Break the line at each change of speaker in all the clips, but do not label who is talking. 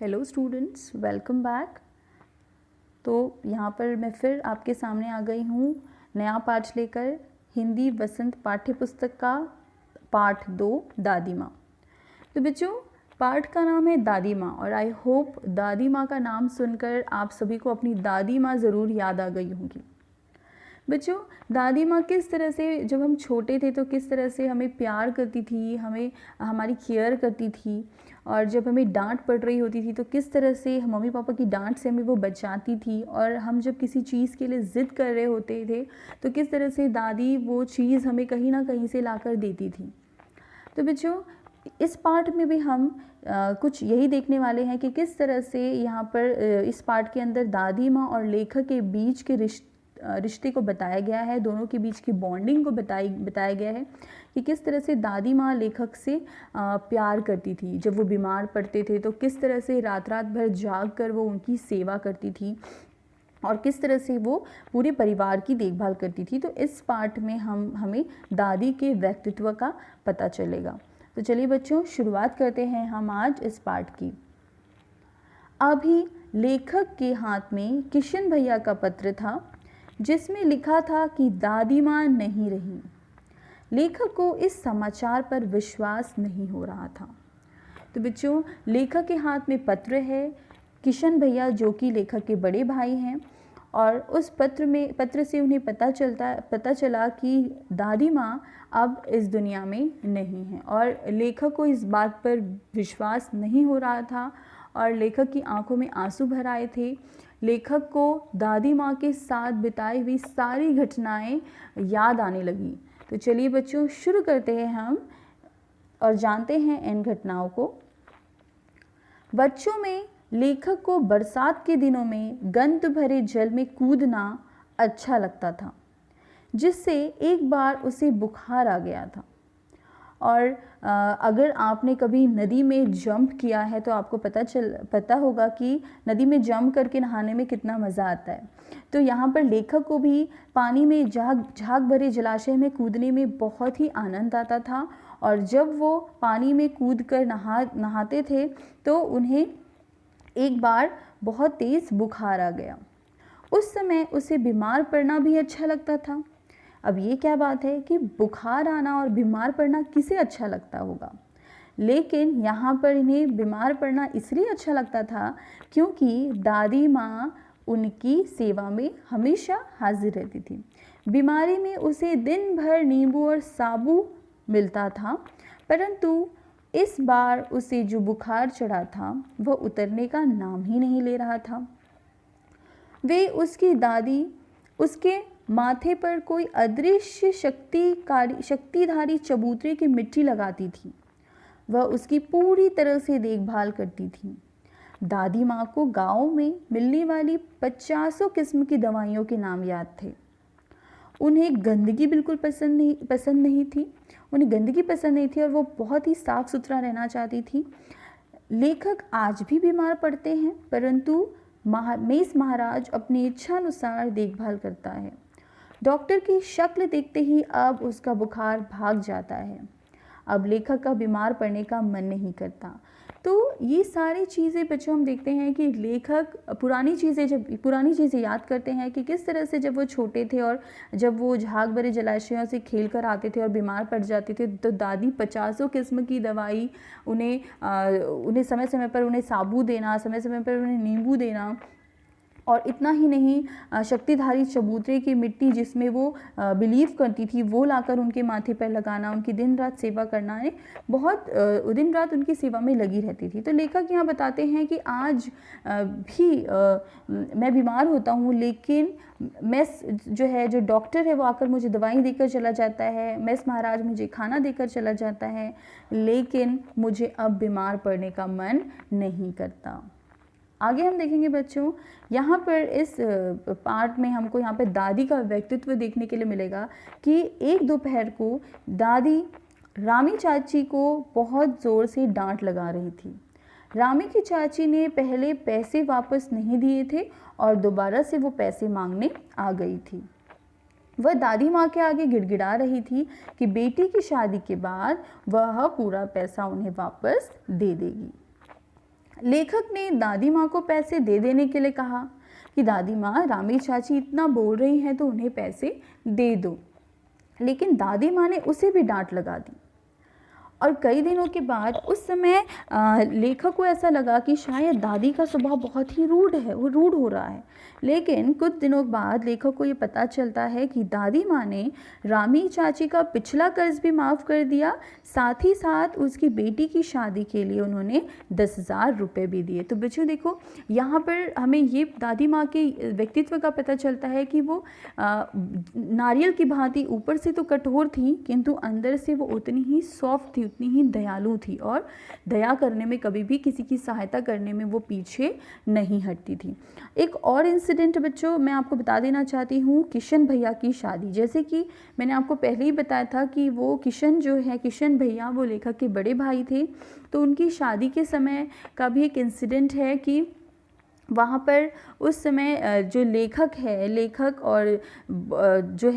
Hello students, welcome back. तो यहाँ पर मैं फिर आपके सामने आ गई हूँ नया पाठ लेकर, हिंदी वसंत पाठ्य पुस्तक का पाठ 2 दादी माँ। तो बच्चों, पाठ का नाम है दादी माँ और आई होप दादी माँ का नाम सुनकर आप सभी को अपनी दादी माँ ज़रूर याद आ गई होंगी। बच्चों, दादी माँ किस तरह से जब हम छोटे थे तो किस तरह से हमें प्यार करती थी, हमें हमारी केयर करती थी, और जब हमें डांट पड़ रही होती थी तो किस तरह से मम्मी पापा की डांट से हमें वो बचाती थी, और हम जब किसी चीज़ के लिए ज़िद कर रहे होते थे तो किस तरह से दादी वो चीज़ हमें कहीं ना कहीं से लाकर देती थी। तो बच्चों, इस पाठ में भी हम कुछ यही देखने वाले हैं कि किस तरह से यहाँ पर इस पाठ के अंदर दादी माँ और लेखक के बीच के रिश्ते को बताया गया है, दोनों के बीच की बॉन्डिंग को बताया गया है कि किस तरह से दादी माँ लेखक से प्यार करती थी। जब वो बीमार पड़ते थे तो किस तरह से रात रात भर जाग कर वो उनकी सेवा करती थी और किस तरह से वो पूरे परिवार की देखभाल करती थी। तो इस पाठ में हमें दादी के व्यक्तित्व का पता चलेगा। तो चलिए बच्चों, शुरुआत करते हैं हम आज इस पाठ की। अभी लेखक के हाथ में किशन भैया का पत्र था जिसमें लिखा था कि दादी माँ नहीं रही। लेखक को इस समाचार पर विश्वास नहीं हो रहा था। तो बच्चों, लेखक के हाथ में पत्र है, किशन भैया जो कि लेखक के बड़े भाई हैं, और उस पत्र से उन्हें पता चला कि दादी माँ अब इस दुनिया में नहीं है, और लेखक को इस बात पर विश्वास नहीं हो रहा था और लेखक की आंखों में आंसू भर आए थे। लेखक को दादी माँ के साथ बिताई हुई सारी घटनाएं याद आने लगी। तो चलिए बच्चों, शुरू करते हैं हम और जानते हैं इन घटनाओं को। बच्चों में लेखक को बरसात के दिनों में गंध भरे जल में कूदना अच्छा लगता था, जिससे एक बार उसे बुखार आ गया था। और अगर आपने कभी नदी में जंप किया है तो आपको पता होगा कि नदी में जंप करके नहाने में कितना मज़ा आता है। तो यहाँ पर लेखक को भी पानी में झाग भरे जलाशय में कूदने में बहुत ही आनंद आता था, और जब वो पानी में कूद कर नहाते थे तो उन्हें एक बार बहुत तेज़ बुखार आ गया। उस समय उसे बीमार पड़ना भी अच्छा लगता था। अब ये क्या बात है कि बुखार आना और बीमार पड़ना किसे अच्छा लगता होगा, लेकिन यहाँ पर इन्हें बीमार पड़ना इसलिए अच्छा लगता था क्योंकि दादी माँ उनकी सेवा में हमेशा हाजिर रहती थी। बीमारी में उसे दिन भर नींबू और साबु मिलता था, परंतु इस बार उसे जो बुखार चढ़ा था वह उतरने का नाम ही नहीं ले रहा था। वे उसकी दादी उसके माथे पर कोई अदृश्य शक्तिधारी चबूतरे की मिट्टी लगाती थी। वह उसकी पूरी तरह से देखभाल करती थी। दादी माँ को गाँव में मिलने वाली 50 किस्म की दवाइयों के नाम याद थे। उन्हें गंदगी बिल्कुल पसंद नहीं थी। उन्हें गंदगी पसंद नहीं थी और वो बहुत ही साफ सुथरा रहना चाहती थी। लेखक आज भी बीमार पड़ते हैं, परंतु मेस महाराज अपनी इच्छानुसार देखभाल करता है। डॉक्टर की शक्ल देखते ही अब उसका बुखार भाग जाता है। अब लेखक का बीमार पड़ने का मन नहीं करता। तो ये सारी चीज़ें बच्चों हम देखते हैं कि लेखक पुरानी चीज़ें याद करते हैं कि किस तरह से जब वो छोटे थे और जब वो झाग भरे जलाशयों से खेल कर आते थे और बीमार पड़ जाते थे तो दादी 50 किस्म की दवाई उन्हें समय समय पर उन्हें साबु देना, समय समय पर उन्हें नींबू देना, और इतना ही नहीं, शक्तिधारी चबूतरे की मिट्टी जिसमें वो बिलीव करती थी वो लाकर उनके माथे पर लगाना, उनकी दिन रात सेवा करना है, बहुत दिन रात उनकी सेवा में लगी रहती थी। तो लेखक यहाँ बताते हैं कि आज भी मैं बीमार होता हूँ, लेकिन मेस जो डॉक्टर है वो आकर मुझे दवाई देकर चला जाता है, मेस महाराज मुझे खाना देकर चला जाता है, लेकिन मुझे अब बीमार पड़ने का मन नहीं करता। आगे हम देखेंगे बच्चों, यहाँ पर इस पार्ट में हमको यहाँ पर दादी का व्यक्तित्व देखने के लिए मिलेगा कि एक दोपहर को दादी रामी चाची को बहुत ज़ोर से डांट लगा रही थी। रामी की चाची ने पहले पैसे वापस नहीं दिए थे और दोबारा से वो पैसे मांगने आ गई थी। वह दादी माँ के आगे गिड़गिड़ा रही थी कि बेटी की शादी के बाद वह पूरा पैसा उन्हें वापस दे देगी। लेखक ने दादी माँ को पैसे दे देने के लिए कहा कि दादी माँ, रामी चाची इतना बोल रही हैं तो उन्हें पैसे दे दो। लेकिन दादी माँ ने उसे भी डांट लगा दी। और कई दिनों के बाद उस समय लेखक को ऐसा लगा कि शायद दादी का स्वभाव बहुत ही रूड है, वो रूड हो रहा है। लेकिन कुछ दिनों बाद लेखक को ये पता चलता है कि दादी माँ ने रामी चाची का पिछला कर्ज भी माफ़ कर दिया, साथ ही साथ उसकी बेटी की शादी के लिए उन्होंने 10,000 रुपये भी दिए। तो बच्चों देखो, यहाँ पर हमें ये दादी माँ के व्यक्तित्व का पता चलता है कि वो नारियल की भांति ऊपर से तो कठोर थी, किंतु अंदर से वो उतनी ही सॉफ्ट थी, उतनी ही दयालु थी, और दया करने में, कभी भी किसी की सहायता करने में वो पीछे नहीं हटती थी। एक और इंसिडेंट बच्चों मैं आपको बता देना चाहती हूँ, किशन भैया की शादी। जैसे कि मैंने आपको पहले ही बताया था कि वो किशन जो है, किशन भैया वो लेखक के बड़े भाई थे। तो उनकी शादी के समय का भी एक इंसिडेंट है कि वहाँ पर उस समय जो लेखक और जो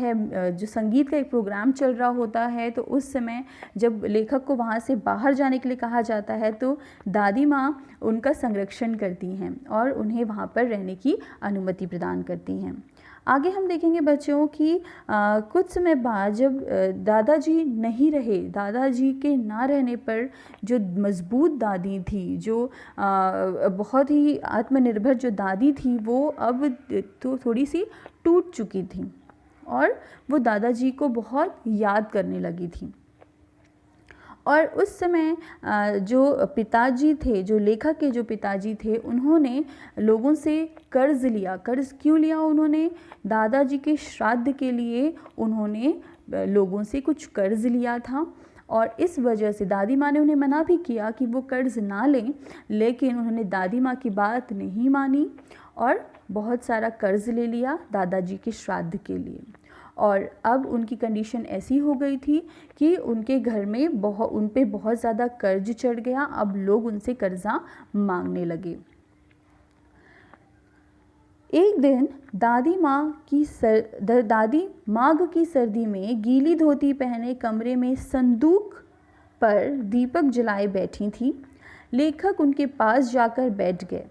संगीत का एक प्रोग्राम चल रहा होता है, तो उस समय जब लेखक को वहाँ से बाहर जाने के लिए कहा जाता है तो दादी माँ उनका संरक्षण करती हैं और उन्हें वहाँ पर रहने की अनुमति प्रदान करती हैं। आगे हम देखेंगे बच्चों कि कुछ समय बाद जब दादाजी नहीं रहे, दादाजी के ना रहने पर जो मज़बूत दादी थी, जो बहुत ही आत्मनिर्भर जो दादी थी, वो अब तो थोड़ी सी टूट चुकी थी और वो दादाजी को बहुत याद करने लगी थी। और उस समय जो पिताजी थे, जो लेखक के जो पिताजी थे, उन्होंने लोगों से कर्ज़ लिया। कर्ज़ क्यों लिया उन्होंने? दादाजी के श्राद्ध के लिए उन्होंने लोगों से कुछ कर्ज़ लिया था और इस वजह से दादी माँ ने उन्हें मना भी किया कि वो कर्ज़ ना लें, लेकिन उन्होंने दादी माँ की बात नहीं मानी और बहुत सारा कर्ज़ ले लिया दादाजी के श्राद्ध के लिए। और अब उनकी कंडीशन ऐसी हो गई थी कि उनके घर में उन पे बहुत ज़्यादा कर्ज चढ़ गया। अब लोग उनसे कर्जा मांगने लगे। एक दिन दादी माघ की सर्दी में गीली धोती पहने कमरे में संदूक पर दीपक जलाए बैठी थी। लेखक उनके पास जाकर बैठ गए।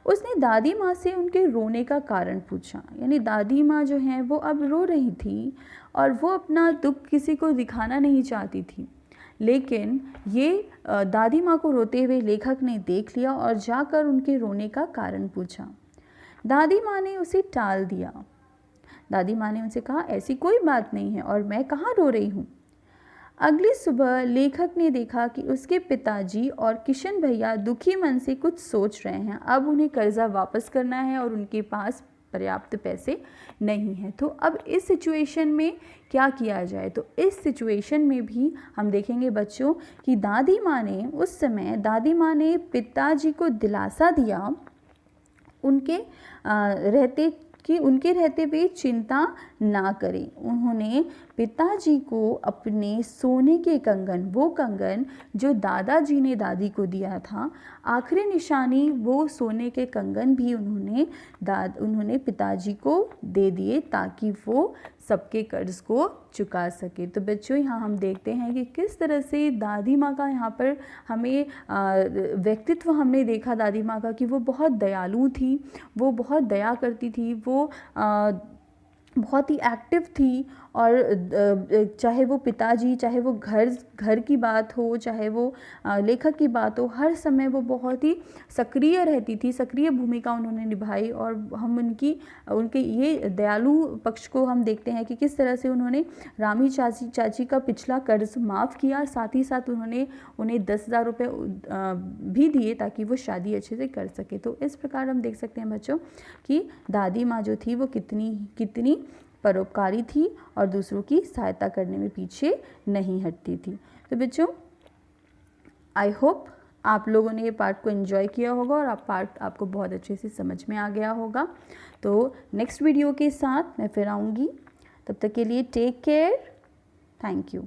उसने दादी माँ से उनके रोने का कारण पूछा। यानी दादी माँ जो हैं वो अब रो रही थी और वो अपना दुख किसी को दिखाना नहीं चाहती थी, लेकिन ये दादी माँ को रोते हुए लेखक ने देख लिया और जाकर उनके रोने का कारण पूछा। दादी माँ ने उसे टाल दिया। दादी माँ ने उनसे कहा, ऐसी कोई बात नहीं है और मैं कहाँ रो रही हूँ। अगली सुबह लेखक ने देखा कि उसके पिताजी और किशन भैया दुखी मन से कुछ सोच रहे हैं। अब उन्हें कर्जा वापस करना है और उनके पास पर्याप्त पैसे नहीं हैं। तो अब इस सिचुएशन में क्या किया जाए? तो इस सिचुएशन में भी हम देखेंगे बच्चों कि दादी माँ ने पिताजी को दिलासा दिया उनके रहते हुए चिंता ना करें। उन्होंने पिताजी को अपने सोने के कंगन, वो कंगन जो दादाजी ने दादी को दिया था, आखिरी निशानी वो सोने के कंगन भी उन्होंने पिताजी को दे दिए ताकि वो सबके कर्ज को चुका सके। तो बच्चों यहाँ हम देखते हैं कि किस तरह से दादी माँ का यहाँ पर हमें व्यक्तित्व हमने देखा दादी माँ का कि वो बहुत दयालु थी, वो बहुत दया करती थी, वो बहुत ही एक्टिव थी और चाहे वो पिताजी, चाहे वो घर की बात हो, चाहे वो लेखक की बात हो, हर समय वो बहुत ही सक्रिय रहती थी, सक्रिय भूमिका उन्होंने निभाई। और हम उनके ये दयालु पक्ष को हम देखते हैं कि किस तरह से उन्होंने रामी चाची का पिछला कर्ज माफ़ किया, साथ ही साथ उन्होंने उन्हें 10,000 रुपये भी दिए ताकि वो शादी अच्छे से कर सके। तो इस प्रकार हम देख सकते हैं बच्चों कि दादी माँ जो थी वो कितनी परोपकारी थी और दूसरों की सहायता करने में पीछे नहीं हटती थी। तो बच्चों, आई होप आप लोगों ने ये पार्ट को एंजॉय किया होगा और पार्ट आपको बहुत अच्छे से समझ में आ गया होगा। तो नेक्स्ट वीडियो के साथ मैं फिर आऊँगी, तब तक के लिए टेक केयर, थैंक यू।